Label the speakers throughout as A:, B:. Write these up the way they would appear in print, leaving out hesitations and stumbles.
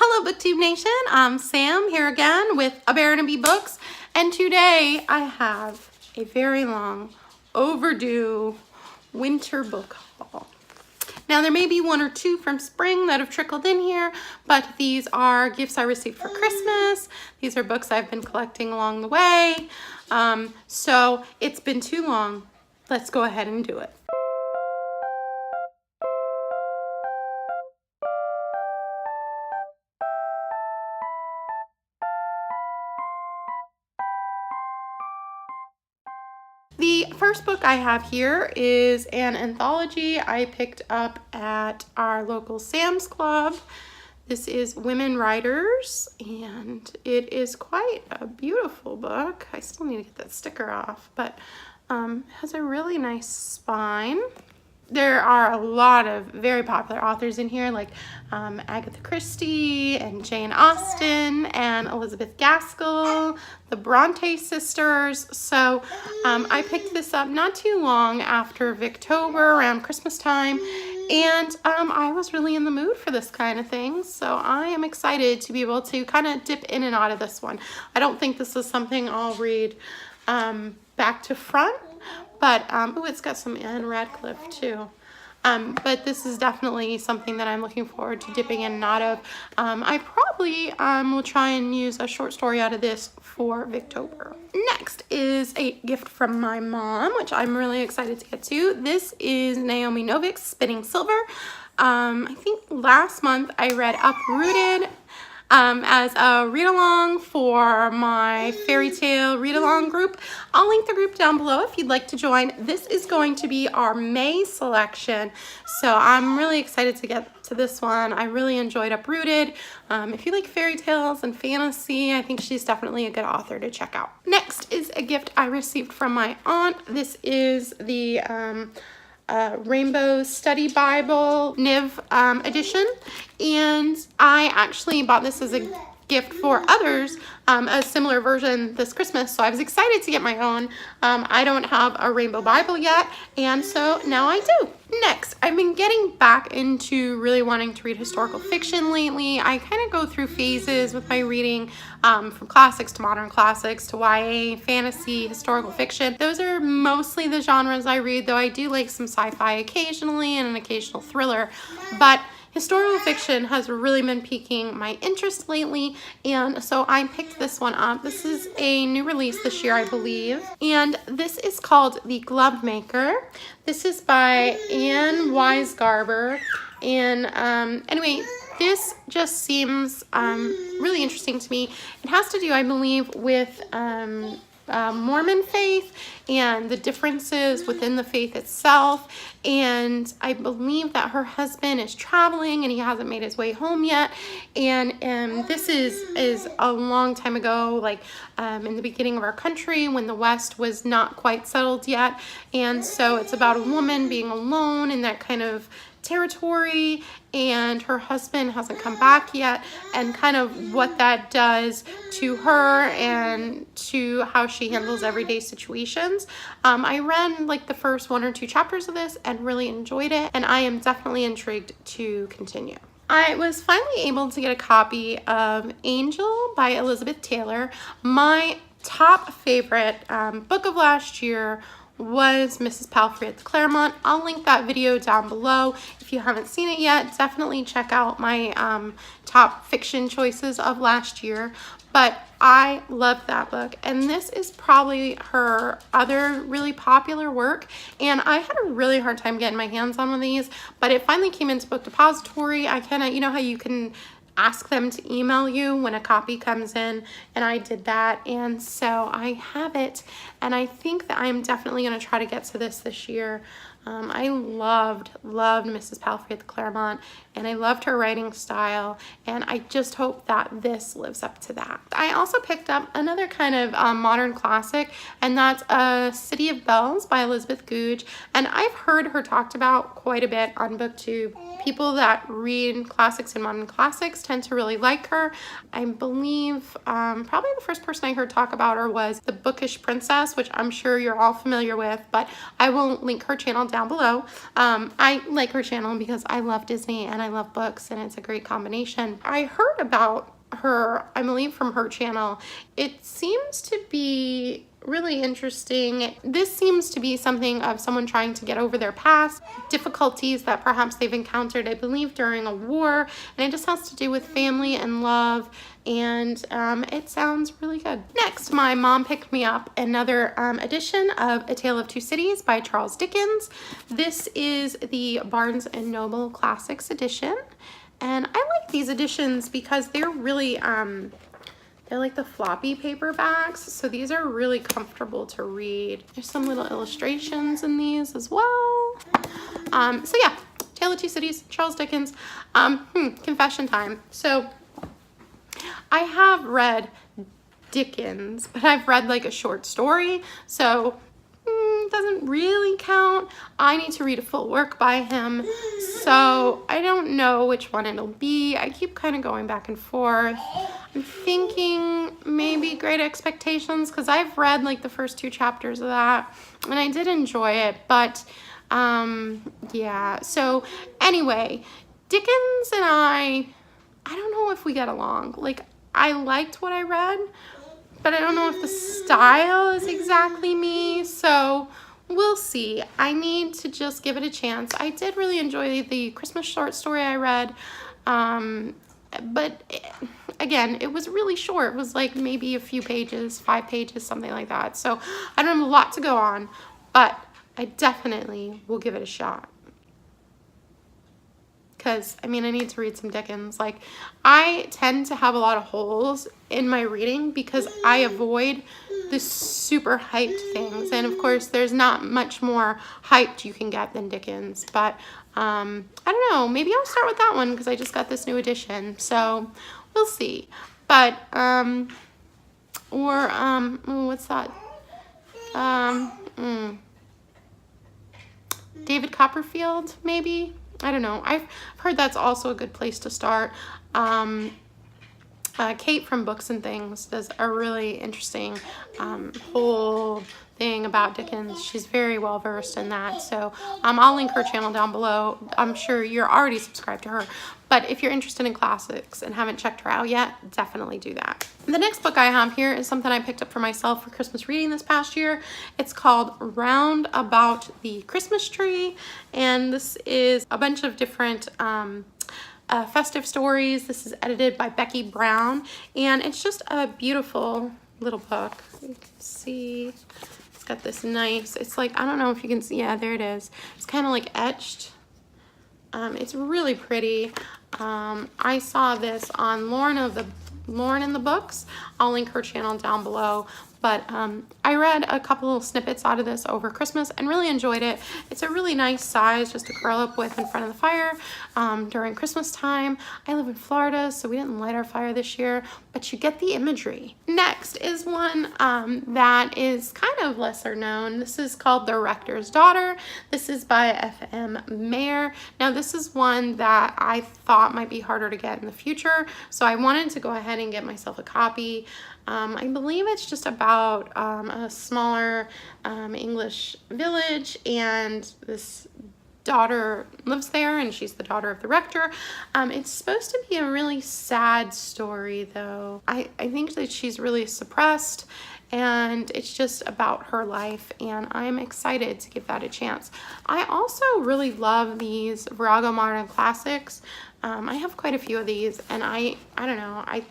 A: Hello BookTube Nation, I'm Sam here again with A Bear and a Bee Books, and today I have a very long overdue winter book haul. Now there may be one or two from spring that have trickled in here, but these are gifts I received for Christmas. These are books I've been collecting along the way, so it's been too long. Let's go ahead and do it. The first book I have here is an anthology I picked up at our local Sam's Club. This is Women Writers, and it is quite a beautiful book. I still need to get that sticker off, but it has a really nice spine. There are a lot of very popular authors in here, like Agatha Christie and Jane Austen and Elizabeth Gaskell, the Brontë sisters. So I picked this up not too long after Victober, around Christmas time, and I was really in the mood for this kind of thing. So I am excited to be able to kind of dip in and out of this one. I don't think this is something I'll read back to front. But, oh, it's got some Anne Radcliffe too. But this is definitely something that I'm looking forward to dipping in and out of. I probably will try and use a short story out of this for Victober. Next is a gift from my mom, which I'm really excited to get to. This is Naomi Novik's Spinning Silver. I think last month I read Uprooted as a read-along for my fairy tale read-along group. I'll link the group down below if you'd like to join. This is going to be our May selection, so I'm really excited to get to this one. I really enjoyed Uprooted. If you like fairy tales and fantasy, I think she's definitely a good author to check out. Next is a gift I received from my aunt. This is the Rainbow Study Bible Niv edition, and I actually bought this as a gift for others, a similar version this Christmas, so I was excited to get my own. I don't have a Rainbow Bible yet, and so now I do. Next, I've been getting back into really wanting to read historical fiction lately. I kind of go through phases with my reading, from classics to modern classics to YA, fantasy, historical fiction. Those are mostly the genres I read, though I do like some sci-fi occasionally and an occasional thriller, but historical fiction has really been piquing my interest lately, and so I picked this one up. This is a new release this year, I believe, and this is called The Glovemaker. This is by Anne Weisgarber, and anyway, this just seems really interesting to me. It has to do, I believe, with Mormon faith and the differences within the faith itself, and I believe that her husband is traveling and he hasn't made his way home yet, and this is a long time ago, like in the beginning of our country when the West was not quite settled yet, and so it's about a woman being alone in that kind of territory, and her husband hasn't come back yet, and kind of what that does to her and to how she handles everyday situations. I read like the first 1 or 2 chapters of this and really enjoyed it, and I am definitely intrigued to continue. I was finally able to get a copy of Angel by Elizabeth Taylor. My top favorite book of last year was Mrs. Palfrey at the Claremont. I'll link that video down below. If you haven't seen it yet, definitely check out my top fiction choices of last year. But I love that book, and this is probably her other really popular work, and I had a really hard time getting my hands on one of these, but it finally came into Book Depository. I kind of, you know how you can ask them to email you when a copy comes in, and I did that, and so I have it, and I think that I'm definitely going to try to get to this year. I loved Mrs. Palfrey at the Claremont, and I loved her writing style, and I just hope that this lives up to that. I also picked up another kind of modern classic, and that's City of Bells by Elizabeth Goudge, and I've heard her talked about quite a bit on BookTube. People that read classics and modern classics tend to really like her. I believe probably the first person I heard talk about her was The Bookish Princess, which I'm sure you're all familiar with, but I will link her channel down below. I like her channel because I love Disney and I love books, and it's a great combination. I heard about her, I believe, from her channel. It seems to be really interesting. This seems to be something of someone trying to get over their past difficulties that perhaps they've encountered, I believe, during a war, and it just has to do with family and love, and it sounds really good. Next, my mom picked me up another edition of A Tale of Two Cities by Charles Dickens. This is the Barnes & Noble Classics edition, and I like these editions because they're really they're like the floppy paperbacks, so these are really comfortable to read. There's some little illustrations in these as well. So yeah, Tale of Two Cities, Charles Dickens. Confession time. So I have read Dickens, but I've read like a short story, so doesn't really count. I need to read a full work by him, so I don't know which one it'll be. I keep kind of going back and forth. I'm thinking maybe Great Expectations, because I've read like the first 2 chapters of that and I did enjoy it, but yeah. So anyway, Dickens and I don't know if we get along. Like, I liked what I read, but I don't know if the style is exactly me, so we'll see. I need to just give it a chance. I did really enjoy the Christmas short story I read, but again, it was really short. It was like maybe a few pages, 5 pages, something like that. So I don't have a lot to go on, but I definitely will give it a shot. Because, I mean, I need to read some Dickens. Like, I tend to have a lot of holes in my reading because I avoid the super hyped things. And, of course, there's not much more hyped you can get than Dickens. But, I don't know. Maybe I'll start with that one because I just got this new edition. So, we'll see. But, what's that? David Copperfield, maybe? I don't know. I've heard that's also a good place to start. Kate from Books and Things does a really interesting whole thing about Dickens. She's very well versed in that. So I'll link her channel down below. I'm sure you're already subscribed to her. But if you're interested in classics and haven't checked her out yet, definitely do that. The next book I have here is something I picked up for myself for Christmas reading this past year. It's called Round About the Christmas Tree, and this is a bunch of different festive stories. This is edited by Becky Brown, and it's just a beautiful little book. You can see it's got this nice, it's like, I don't know if you can see, yeah, there it is. It's kind of like etched. It's really pretty. I saw this on Lauren in the Books. I'll link her channel down below. But I read a couple of snippets out of this over Christmas and really enjoyed it. It's a really nice size just to curl up with in front of the fire during Christmas time. I live in Florida, so we didn't light our fire this year, but you get the imagery. Next is one that is kind of lesser known. This is called The Rector's Daughter. This is by F.M. Mayer. Now, this is one that I thought might be harder to get in the future, so I wanted to go ahead and get myself a copy. I believe it's just about a smaller English village, and this daughter lives there, and she's the daughter of the rector. It's supposed to be a really sad story, though. I think that she's really suppressed, and it's just about her life, and I'm excited to give that a chance. I also really love these Virago Modern Classics. I have quite a few of these, and I don't know, I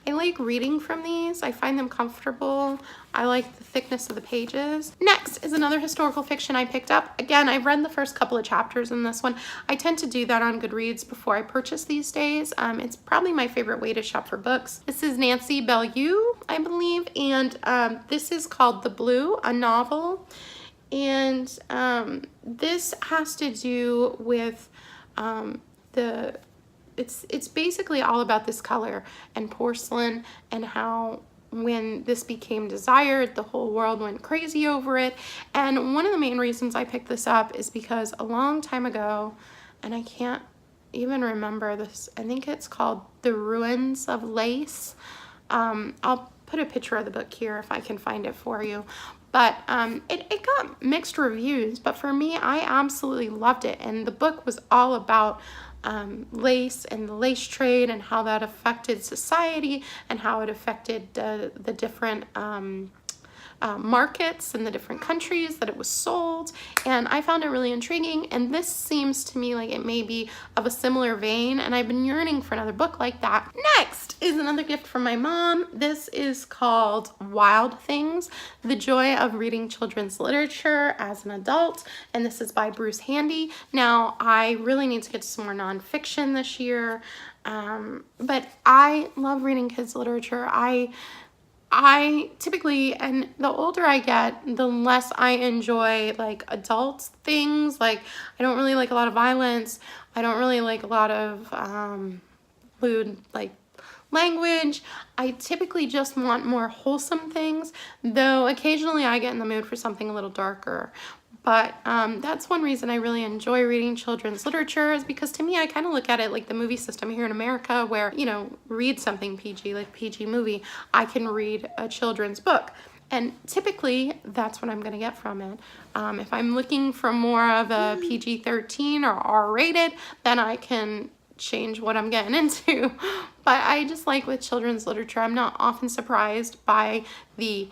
A: like reading from these. I find them comfortable. I like the thickness of the pages. Next is another historical fiction I picked up. Again, I've read the first couple of chapters in this one. I tend to do that on Goodreads before I purchase these days. It's probably my favorite way to shop for books. This is Nancy Bellew, I believe, and this is called The Blue, a novel. And this has to do with it's basically all about this color and porcelain, and how when this became desired, the whole world went crazy over it. And one of the main reasons I picked this up is because a long time ago, and I can't even remember this, I think it's called The Ruins of Lace. I'll put a picture of the book here if I can find it for you. but it got mixed reviews, but for me, I absolutely loved it. And the book was all about lace and the lace trade and how that affected society and how it affected the different markets in the different countries that it was sold, and I found it really intriguing. And this seems to me like it may be of a similar vein, and I've been yearning for another book like that. Next is another gift from my mom. This is called Wild Things: The Joy of Reading Children's Literature as an Adult, and this is by Bruce Handy. Now, I really need to get to some more nonfiction this year, but I love reading kids' literature. I typically, and the older I get, the less I enjoy like adult things. Like, I don't really like a lot of violence. I don't really like a lot of lewd like language. I typically just want more wholesome things, though occasionally I get in the mood for something a little darker. But that's one reason I really enjoy reading children's literature, is because to me, I kind of look at it like the movie system here in America, where, you know, read something PG, like PG movie, I can read a children's book. And typically, that's what I'm going to get from it. If I'm looking for more of a PG-13 or R-rated, then I can change what I'm getting into. But I just like with children's literature, I'm not often surprised by the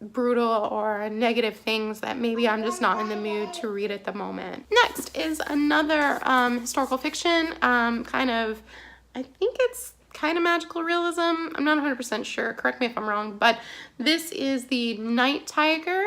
A: brutal or negative things that maybe I'm just not in the mood to read at the moment. Next is another historical fiction, kind of, I think it's kind of magical realism. I'm not 100% sure, correct me if I'm wrong, but this is The Night Tiger,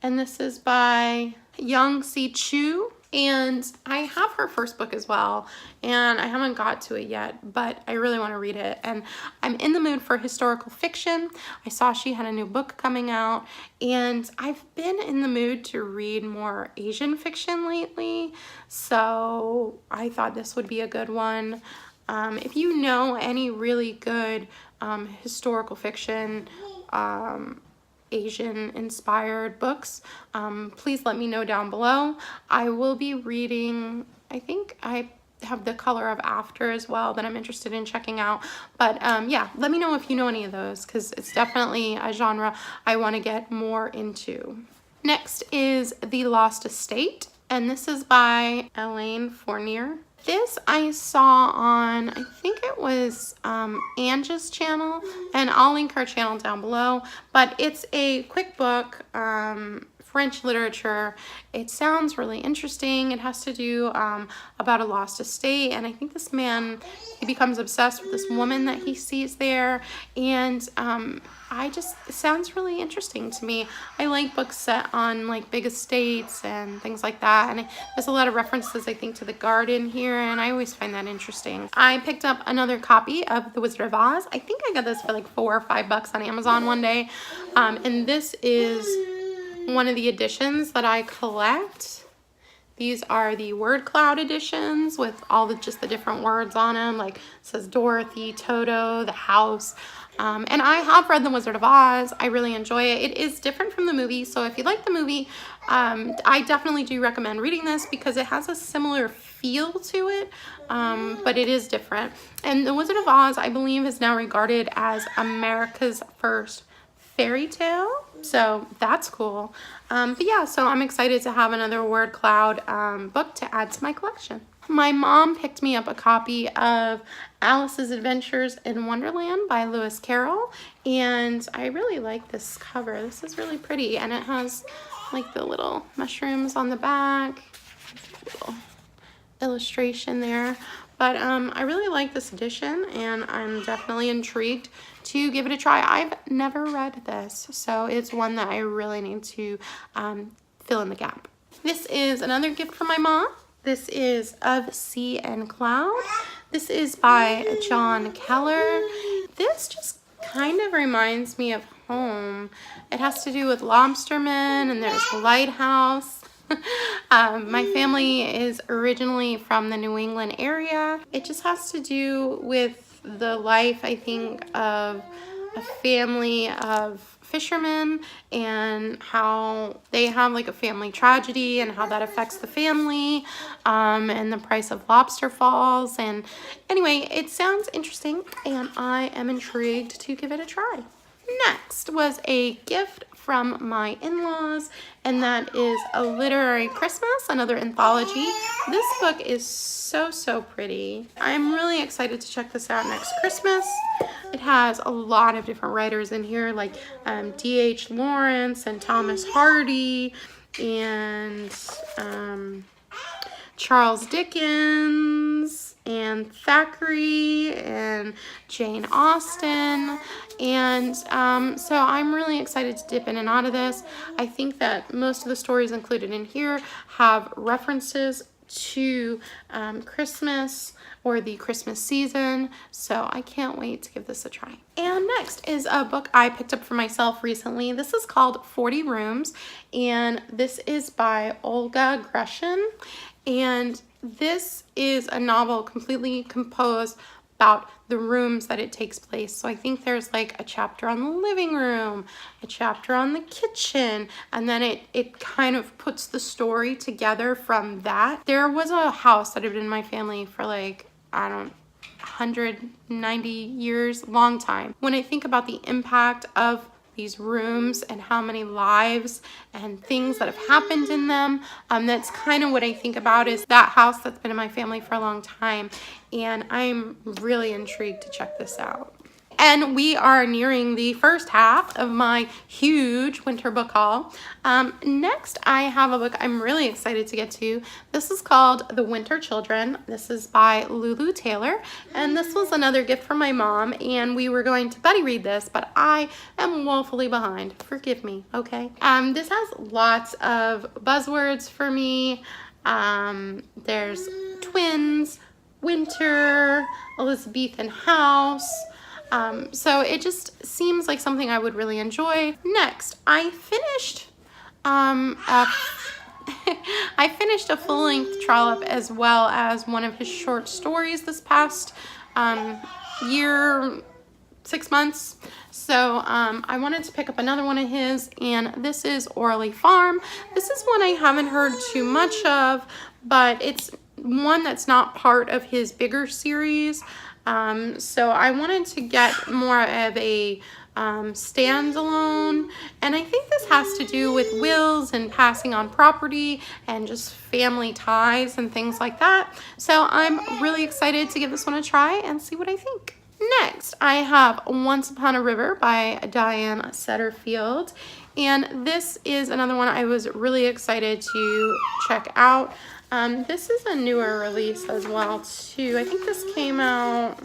A: and this is by Yangsze Choo. And I have her first book as well, and I haven't got to it yet, but I really want to read it. And I'm in the mood for historical fiction. I saw she had a new book coming out, and I've been in the mood to read more Asian fiction lately, so I thought this would be a good one. If you know any really good historical fiction, Asian inspired books, please let me know down below. I will be reading, I think I have The Color of After as well that I'm interested in checking out. But yeah, let me know if you know any of those, because it's definitely a genre I want to get more into. Next is The Lost Estate, and this is by Alain Fournier. This I saw on, I think it was Angie's channel, and I'll link her channel down below, but it's a quick book, French literature. It sounds really interesting. It has to do about a lost estate, and I think this man, he becomes obsessed with this woman that he sees there, and it sounds really interesting to me. I like books set on like big estates and things like that, and there's a lot of references, I think, to the garden here, and I always find that interesting. I picked up another copy of The Wizard of Oz. I think I got this for like $4 or $5 on Amazon one day, and this is one of the editions that I collect. These are the word cloud editions with all just the different words on them, like it says Dorothy, Toto, the house. And I have read The Wizard of Oz. I really enjoy it. It is different from the movie, so if you like the movie, I definitely do recommend reading this because it has a similar feel to it, but it is different. And The Wizard of Oz, I believe, is now regarded as America's first fairy tale, so that's cool. But yeah, so I'm excited to have another word cloud book to add to my collection. My mom picked me up a copy of Alice's Adventures in Wonderland by Lewis Carroll, and I really like this cover. This is really pretty, and it has like the little mushrooms on the back, little illustration there. But I really like this edition, and I'm definitely intrigued to give it a try. I've never read this, so it's one that I really need to fill in the gap. This is another gift from my mom. This is Of Sea and Cloud. This is by Jon Keller. This just kind of reminds me of home. It has to do with lobstermen, and there's the lighthouse. My family is originally from the New England area. It just has to do with the life, I think, of a family of fishermen and how they have like a family tragedy and how that affects the family, and the price of lobster falls. And anyway, it sounds interesting, and I am intrigued to give it a try. Next was a gift from my in-laws, and that is A Literary Christmas, another anthology. This book is so pretty. I'm really excited to check this out next Christmas. It has a lot of different writers in here, like D.H. Lawrence and Thomas Hardy and Charles Dickens and Thackeray and Jane Austen. And so I'm really excited to dip in and out of this. I think that most of the stories included in here have references to Christmas or the Christmas season, so I can't wait to give this a try. And next is a book I picked up for myself recently. This is called 40 Rooms, and this is by Olga Grushin, and this is a novel completely composed about the rooms that it takes place. So I think there's like a chapter on the living room, a chapter on the kitchen, and then it kind of puts the story together from that. There was a house that had been in my family for like, I don't know, 190 years, long time. When I think about the impact of these rooms and how many lives and things that have happened in them, that's kind of what I think about, is that house that's been in my family for a long time, and I'm really intrigued to check this out. And we are nearing the first half of my huge winter book haul. Next, I have a book I'm really excited to get to. This is called The Winter Children. This is by Lulu Taylor, and this was another gift from my mom, and we were going to buddy read this, but I am woefully behind. Forgive me, okay? This has lots of buzzwords for me. There's twins, winter, Elizabethan house. So it just seems like something I would really enjoy. Next, I finished I finished a full-length Trollope as well as one of his short stories this past year, 6 months. So I wanted to pick up another one of his, and this is Orley Farm. This is one I haven't heard too much of, but it's one that's not part of his bigger series. So I wanted to get more of a standalone, and I think this has to do with wills and passing on property and just family ties and things like that. So I'm really excited to give this one a try and see what I think. Next, I have Once Upon a River by Diane Setterfield, and this is another one I was really excited to check out. This is a newer release as well too. I think this came out,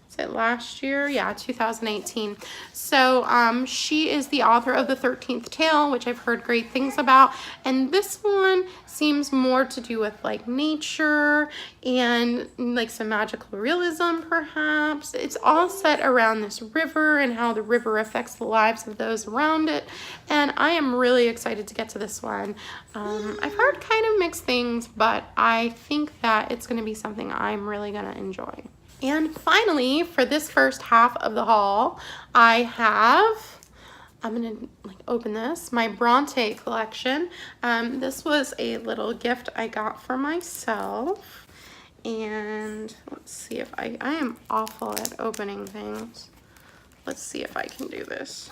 A: is it last year? Yeah, 2018. So she is the author of The 13th Tale, which I've heard great things about, and this one seems more to do with like nature and like some magical realism perhaps. It's all set around this river and how the river affects the lives of those around it, and I am really excited to get to this one. I've heard kind of mixed things, but I think that it's going to be something I'm really going to enjoy. And finally, for this first half of the haul, I have, I'm going to like open this, my Brontë collection. This was a little gift I got for myself. And let's see if I am awful at opening things. Let's see if I can do this.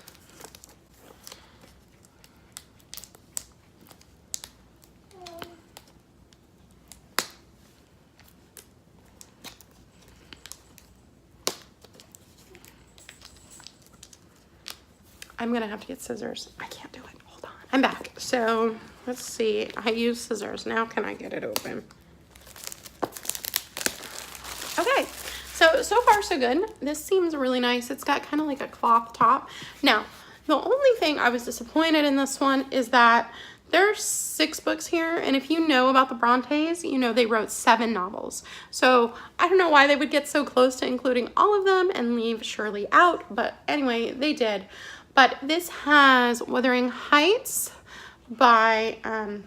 A: I'm gonna have to get scissors. I can't do it. Hold on. I'm back. So let's see. I use scissors. Now can I get it open? Okay. So far so good. This seems really nice. It's got kind of like a cloth top. Now, the only thing I was disappointed in this one is that there's 6 books here, and if you know about the Brontës, you know they wrote 7 novels. So I don't know why they would get so close to including all of them and leave Shirley out, but anyway, they did. But this has Wuthering Heights by Emily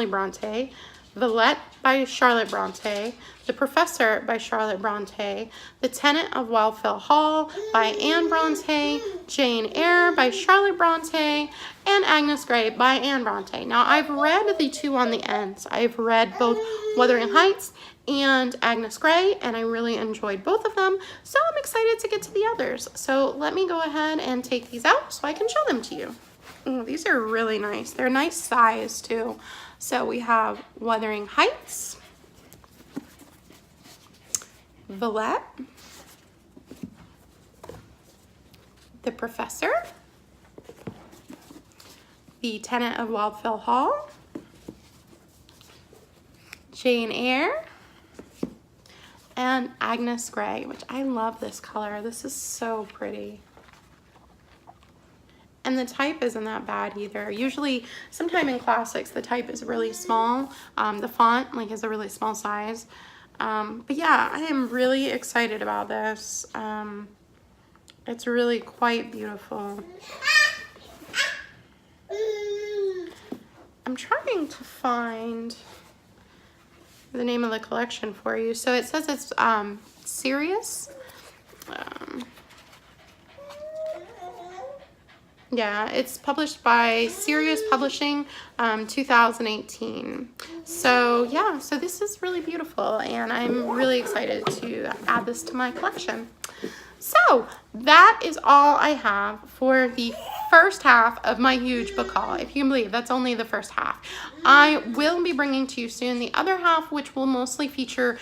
A: Brontë, Villette by Charlotte Brontë, The Professor by Charlotte Brontë, The Tenant of Wildfell Hall by Anne Brontë, Jane Eyre by Charlotte Brontë, and Agnes Grey by Anne Brontë. Now, I've read the 2 on the ends. I've read both Wuthering Heights and Agnes Grey, and I really enjoyed both of them, so I'm excited to get to the others. So let me go ahead and take these out so I can show them to you. Oh, these are really nice. They're a nice size too. So we have Wuthering Heights, Villette, The Professor, The Tenant of Wildfell Hall, Jane Eyre, and Agnes Grey, which I love this color. This is so pretty. And the type isn't that bad either. Usually, sometime in classics, the type is really small. The font like is a really small size. But yeah, I am really excited about this. It's really quite beautiful. I'm trying to find the name of the collection for you. So it says it's Sirius. Yeah, it's published by Sirius Publishing, 2018. So yeah, so this is really beautiful, and I'm really excited to add this to my collection. So that is all I have for the first half of my huge book haul. If you can believe, that's only the first half. I will be bringing to you soon the other half, which will mostly feature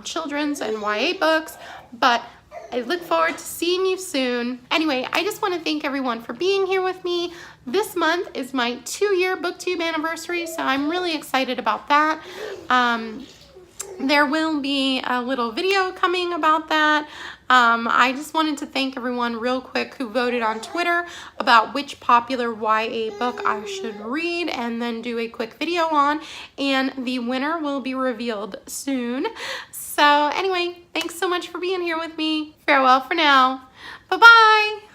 A: children's and YA books, but I look forward to seeing you soon. Anyway, I just want to thank everyone for being here with me. This month is my 2-year BookTube anniversary, so I'm really excited about that. There will be a little video coming about that. I just wanted to thank everyone real quick who voted on Twitter about which popular YA book I should read and then do a quick video on, and the winner will be revealed soon. So anyway, thanks so much for being here with me. Farewell for now. Bye-bye.